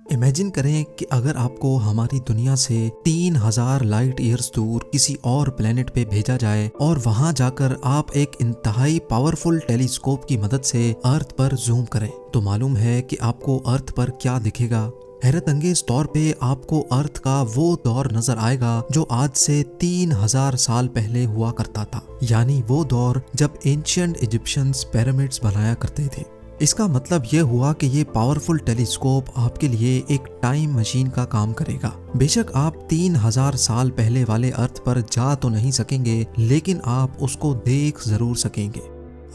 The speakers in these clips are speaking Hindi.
इमेजिन करें कि अगर आपको हमारी दुनिया से 3000 लाइट ईयर्स दूर किसी और प्लेनेट पे भेजा जाए और वहां जाकर आप एक इंतहाई पावरफुल टेलीस्कोप की मदद से अर्थ पर जूम करें, तो मालूम है कि आपको अर्थ पर क्या दिखेगा। हैरत अंगेज तौर पे आपको अर्थ का वो दौर नजर आएगा जो आज से 3000 साल पहले हुआ करता था, यानी वो दौर जब एंशिएंट इजिप्शियंस पिरामिड्स बनाया करते थे। इसका मतलब ये हुआ कि ये पावरफुल टेलीस्कोप आपके लिए एक टाइम मशीन का काम करेगा। बेशक आप 3000 साल पहले वाले अर्थ पर जा तो नहीं सकेंगे, लेकिन आप उसको देख जरूर सकेंगे।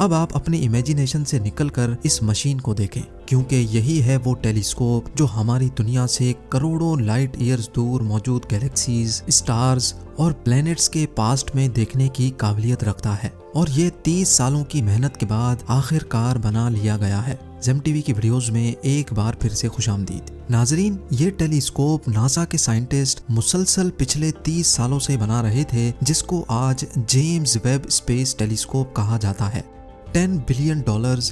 अब आप अपनी इमेजिनेशन से निकलकर इस मशीन को देखें, क्योंकि यही है वो टेलीस्कोप जो हमारी दुनिया से करोड़ों लाइट ईयर्स दूर मौजूद गैलेक्सीज, स्टार्स और प्लैनेट्स के पास्ट में देखने की काबिलियत रखता है। और ये 30 सालों की मेहनत के बाद आखिरकार बना लिया गया है। जेम टीवी की वीडियोस में एक बार फिर से खुशामदीद। नाजरीन, ये टेलीस्कोप नासा के साइंटिस्ट मुसलसल पिछले 30 सालों से बना रहे थे, जिसको आज जेम्स वेब स्पेस टेलीस्कोप कहा जाता है। $10 बिलियन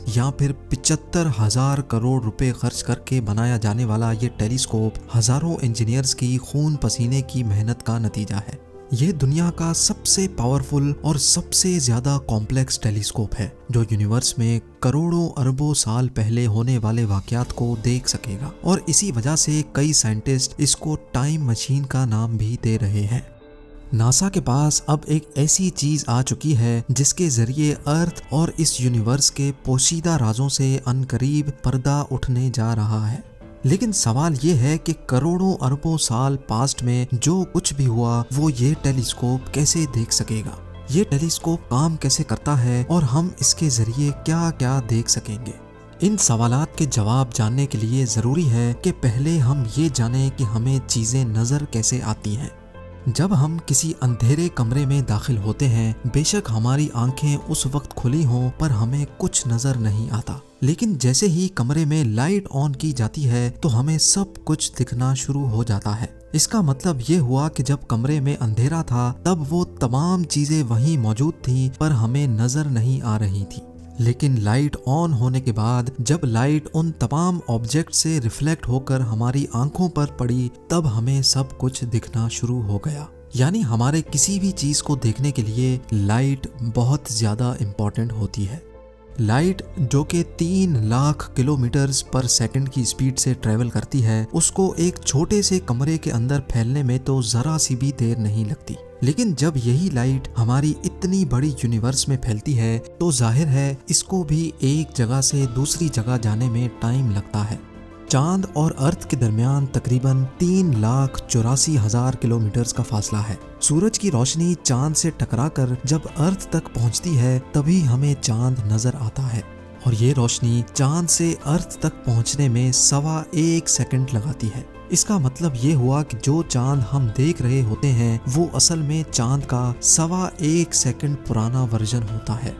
या फिर 75,000 करोड़ रुपए खर्च करके बनाया जाने वाला ये टेलीस्कोप हजारों इंजीनियर्स की खून पसीने की मेहनत का नतीजा है। ये दुनिया का सबसे पावरफुल और सबसे ज्यादा कॉम्प्लेक्स टेलीस्कोप है, जो यूनिवर्स में करोड़ों अरबों साल पहले होने वाले वाकयात को देख सकेगा। और इसी वजह से कई साइंटिस्ट इसको टाइम मशीन का नाम भी दे रहे हैं। नासा के पास अब एक ऐसी चीज आ चुकी है जिसके जरिए अर्थ और इस यूनिवर्स के पोशीदा राजों से अनकरीब पर्दा उठने जा रहा है। लेकिन सवाल ये है कि करोड़ों अरबों साल पास्ट में जो कुछ भी हुआ वो ये टेलीस्कोप कैसे देख सकेगा, ये टेलीस्कोप काम कैसे करता है और हम इसके जरिए क्या क्या देख सकेंगे। इन सवालात के जवाब जानने के लिए जरूरी है कि पहले हम ये जानें कि हमें चीजें नजर कैसे आती हैं। जब हम किसी अंधेरे कमरे में दाखिल होते हैं, बेशक हमारी आंखें उस वक्त खुली हों पर हमें कुछ नजर नहीं आता, लेकिन जैसे ही कमरे में लाइट ऑन की जाती है तो हमें सब कुछ दिखना शुरू हो जाता है। इसका मतलब ये हुआ कि जब कमरे में अंधेरा था तब वो तमाम चीजें वहीं मौजूद थीं पर हमें नजर नहीं आ रही थी। लेकिन लाइट ऑन होने के बाद जब लाइट उन तमाम ऑब्जेक्ट से रिफ्लेक्ट होकर हमारी आंखों पर पड़ी, तब हमें सब कुछ दिखना शुरू हो गया। यानी हमारे किसी भी चीज को देखने के लिए लाइट बहुत ज्यादा इम्पोर्टेंट होती है। लाइट जो कि 3 लाख किलोमीटर्स पर सेकंड की स्पीड से ट्रेवल करती है, उसको एक छोटे से कमरे के अंदर फैलने में तो जरा सी भी देर नहीं लगती। लेकिन जब यही लाइट हमारी इतनी बड़ी यूनिवर्स में फैलती है तो जाहिर है इसको भी एक जगह से दूसरी जगह जाने में टाइम लगता है। चांद और अर्थ के दरमियान तकरीबन 3,84,000 किलोमीटर का फासला है। सूरज की रोशनी चांद से टकराकर जब अर्थ तक पहुंचती है तभी हमें चांद नजर आता है, और ये रोशनी चांद से अर्थ तक पहुंचने में 1.25 सेकंड लगाती है। इसका मतलब ये हुआ कि जो चांद हम देख रहे होते हैं वो असल में चांद का 1.25 सेकंड पुराना वर्जन होता है।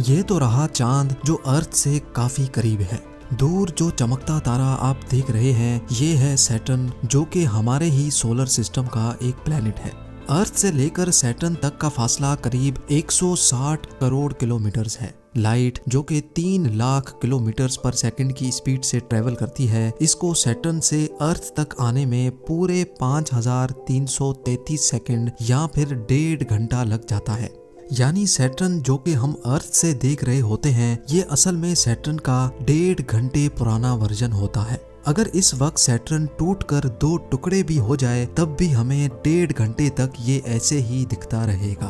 ये तो रहा चांद जो अर्थ से काफी करीब है। दूर जो चमकता तारा आप देख रहे हैं ये है सैटर्न, जो कि हमारे ही सोलर सिस्टम का एक प्लेनेट है। अर्थ से लेकर सैटर्न तक का फासला करीब 160 करोड़ किलोमीटर्स है। लाइट जो कि 3 लाख किलोमीटर्स पर सेकंड की स्पीड से ट्रेवल करती है, इसको सैटर्न से अर्थ तक आने में पूरे 5333 सेकंड या फिर 1.5 घंटा लग जाता है। यानी सैटर्न जो कि हम अर्थ से देख रहे होते हैं ये असल में सैटर्न का 1.5 घंटे पुराना वर्जन होता है। अगर इस वक्त सैटर्न टूटकर 2 टुकड़े भी हो जाए तब भी हमें 1.5 घंटे तक ये ऐसे ही दिखता रहेगा।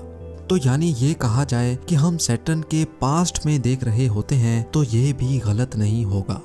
तो यानी ये कहा जाए कि हम सैटर्न के पास्ट में देख रहे होते हैं तो ये भी गलत नहीं होगा।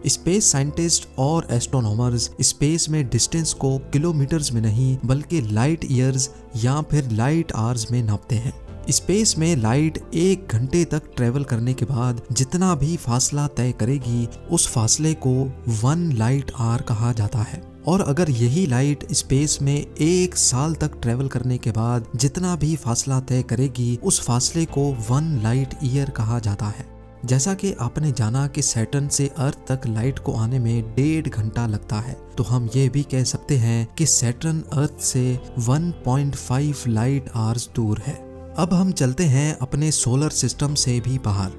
स्पेस साइंटिस्ट और एस्ट्रोनॉमर्स स्पेस में डिस्टेंस को किलोमीटर्स में नहीं बल्कि लाइट ईयर्स या फिर लाइट आवर्स में नापते हैं। स्पेस में लाइट 1 घंटे तक ट्रेवल करने के बाद जितना भी फासला तय करेगी उस फासले को 1 लाइट आवर कहा जाता है। और अगर यही लाइट स्पेस में 1 साल तक ट्रेवल करने के बाद जितना भी फासला तय करेगी उस फासले को 1 लाइट ईयर कहा जाता है। जैसा कि आपने जाना कि सैटर्न से अर्थ तक लाइट को आने में 1.5 घंटा लगता है, तो हम ये भी कह सकते हैं कि सैटर्न अर्थ से 1.5 लाइट आवर्स दूर है। अब हम चलते हैं अपने सोलर सिस्टम से भी बाहर।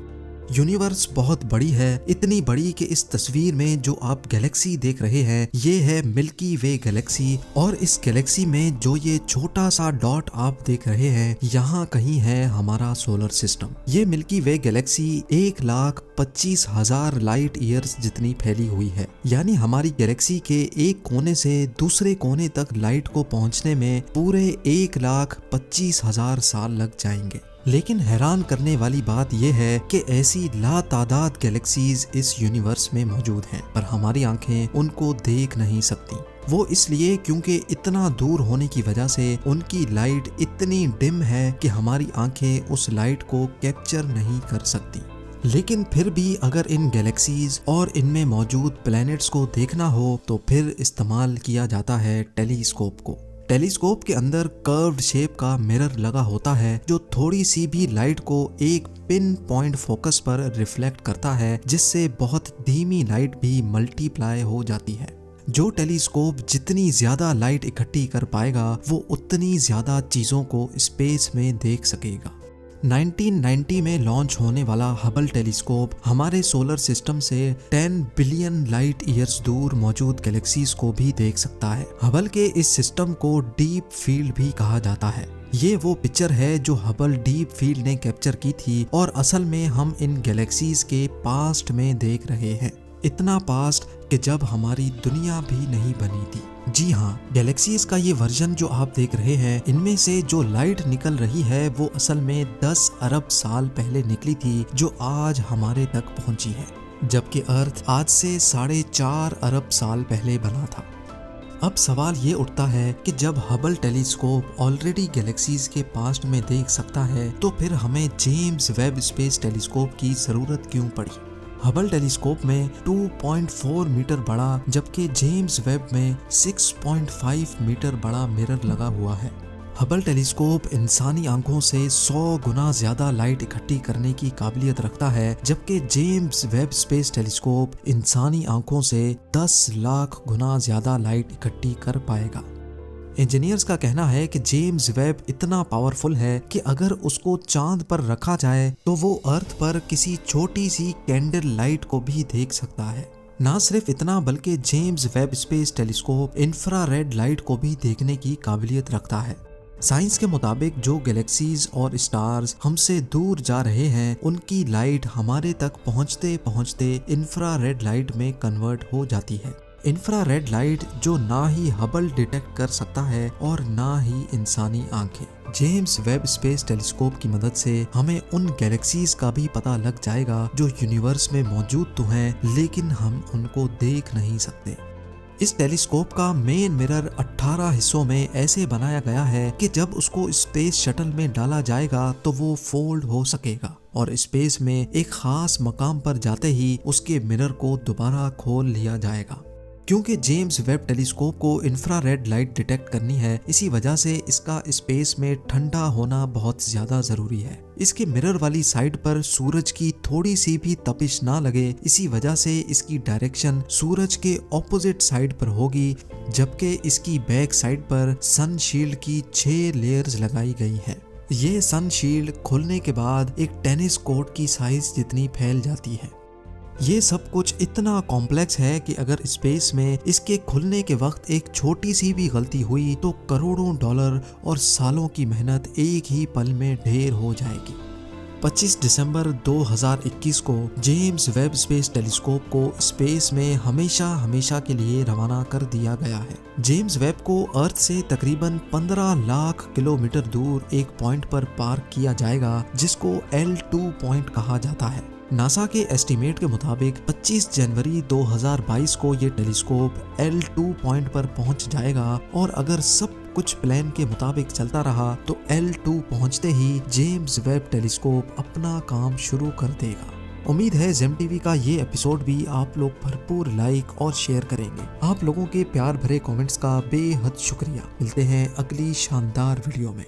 यूनिवर्स बहुत बड़ी है, इतनी बड़ी कि इस तस्वीर में जो आप गैलेक्सी देख रहे हैं ये है मिल्की वे गैलेक्सी, और इस गैलेक्सी में जो ये छोटा सा डॉट आप देख रहे हैं यहाँ कहीं है हमारा सोलर सिस्टम। ये मिल्की वे गैलेक्सी 1,25,000 लाइट ईयर्स जितनी फैली हुई है, यानी हमारी गैलेक्सी के एक कोने से दूसरे कोने तक लाइट को पहुंचने में पूरे 1,25,000 साल लग जाएंगे। लेकिन हैरान करने वाली बात यह है कि ऐसी लातादाद गैलेक्सीज इस यूनिवर्स में मौजूद हैं, पर हमारी आंखें उनको देख नहीं सकती। वो इसलिए क्योंकि इतना दूर होने की वजह से उनकी लाइट इतनी डिम है कि हमारी आंखें उस लाइट को कैप्चर नहीं कर सकती। लेकिन फिर भी अगर इन गैलेक्सीज और इनमें मौजूद प्लैनेट्स को देखना हो तो फिर इस्तेमाल किया जाता है टेलीस्कोप को। टेलीस्कोप के अंदर कर्व्ड शेप का मिरर लगा होता है जो थोड़ी सी भी लाइट को एक पिन पॉइंट फोकस पर रिफ्लेक्ट करता है, जिससे बहुत धीमी लाइट भी मल्टीप्लाई हो जाती है। जो टेलीस्कोप जितनी ज्यादा लाइट इकट्ठी कर पाएगा वो उतनी ज्यादा चीजों को स्पेस में देख सकेगा। 1990 में लॉन्च होने वाला हबल टेलीस्कोप हमारे सोलर सिस्टम से 10 बिलियन लाइट ईयर्स दूर मौजूद गैलेक्सीज को भी देख सकता है। हबल के इस सिस्टम को डीप फील्ड भी कहा जाता है। ये वो पिक्चर है जो हबल डीप फील्ड ने कैप्चर की थी और असल में हम इन गैलेक्सीज के पास्ट में देख रहे हैं। इतना पास्ट कि जब हमारी दुनिया भी नहीं बनी थी। जी हाँ, गैलेक्सीज का ये वर्जन जो आप देख रहे हैं, इनमें से जो लाइट निकल रही है वो असल में 10 अरब साल पहले निकली थी, जो आज हमारे तक पहुंची है, जबकि अर्थ आज से 4.5 अरब साल पहले बना था। अब सवाल ये उठता है कि जब हबल टेलीस्कोप ऑलरेडी गैलेक्सीज के पास्ट में देख सकता है तो फिर हमें जेम्स वेब स्पेस टेलीस्कोप की जरूरत क्यों पड़ी। हबल टेलीस्कोप में 2.4 मीटर बड़ा जबकि जेम्स वेब में 6.5 मीटर बड़ा मिरर लगा हुआ है। हबल टेलीस्कोप इंसानी आंखों से 100 गुना ज्यादा लाइट इकट्ठी करने की काबिलियत रखता है, जबकि जेम्स वेब स्पेस टेलीस्कोप इंसानी आंखों से 10 लाख गुना ज्यादा लाइट इकट्ठी कर पाएगा। इंजीनियर्स का कहना है कि जेम्स वेब इतना पावरफुल है कि अगर उसको चांद पर रखा जाए तो वो अर्थ पर किसी छोटी सी कैंडल लाइट को भी देख सकता है। ना सिर्फ इतना बल्कि James Webb space telescope infrared light को भी देखने की काबिलियत रखता है। साइंस के मुताबिक जो गैलेक्सीज और स्टार्स हमसे दूर जा रहे हैं उनकी लाइट हमारे तक पहुंचते पहुंचते इंफ्रारेड लाइट में कन्वर्ट हो जाती है। इंफ्रारेड लाइट जो ना ही हबल डिटेक्ट कर सकता है और ना ही इंसानी आंखें। जेम्स वेब स्पेस टेलीस्कोप की मदद से हमें उन गैलेक्सीज का भी पता लग जाएगा जो यूनिवर्स में मौजूद तो हैं लेकिन हम उनको देख नहीं सकते। इस टेलीस्कोप का मेन मिरर 18 हिस्सों में ऐसे बनाया गया है कि जब उसको स्पेस शटल में डाला जाएगा तो वो फोल्ड हो सकेगा और स्पेस में एक खास मकाम पर जाते ही उसके मिरर को दोबारा खोल लिया जाएगा। क्योंकि जेम्स वेब टेलीस्कोप को इंफ्रारेड लाइट डिटेक्ट करनी है, इसी वजह से इसका स्पेस में ठंडा होना बहुत ज्यादा जरूरी है। इसके मिरर वाली साइड पर सूरज की थोड़ी सी भी तपिश ना लगे, इसी वजह से इसकी डायरेक्शन सूरज के ऑपोजिट साइड पर होगी, जबकि इसकी बैक साइड पर सन शील्ड की 6 लेयर्स लगाई गई है। ये सन शील्ड खुलने के बाद एक टेनिस कोर्ट की साइज जितनी फैल जाती है। ये सब कुछ इतना कॉम्प्लेक्स है कि अगर स्पेस में इसके खुलने के वक्त एक छोटी सी भी गलती हुई तो करोड़ों डॉलर और सालों की मेहनत एक ही पल में ढेर हो जाएगी। 25 दिसंबर 2021 को जेम्स वेब स्पेस टेलीस्कोप को स्पेस में हमेशा के लिए रवाना कर दिया गया है। जेम्स वेब को अर्थ से तकरीबन 15 लाख किलोमीटर दूर एक पॉइंट पर पार्क किया जाएगा जिसको L2 पॉइंट कहा जाता है। नासा के एस्टीमेट के मुताबिक 25 जनवरी 2022 को ये टेलीस्कोप L2 पॉइंट पर पहुंच जाएगा और अगर सब कुछ प्लान के मुताबिक चलता रहा तो L2 पहुंचते ही जेम्स वेब टेलीस्कोप अपना काम शुरू कर देगा। उम्मीद है जेम टीवी का ये एपिसोड भी आप लोग भरपूर लाइक और शेयर करेंगे। आप लोगों के प्यार भरे कमेंट्स का बेहद शुक्रिया। मिलते हैं अगली शानदार वीडियो में।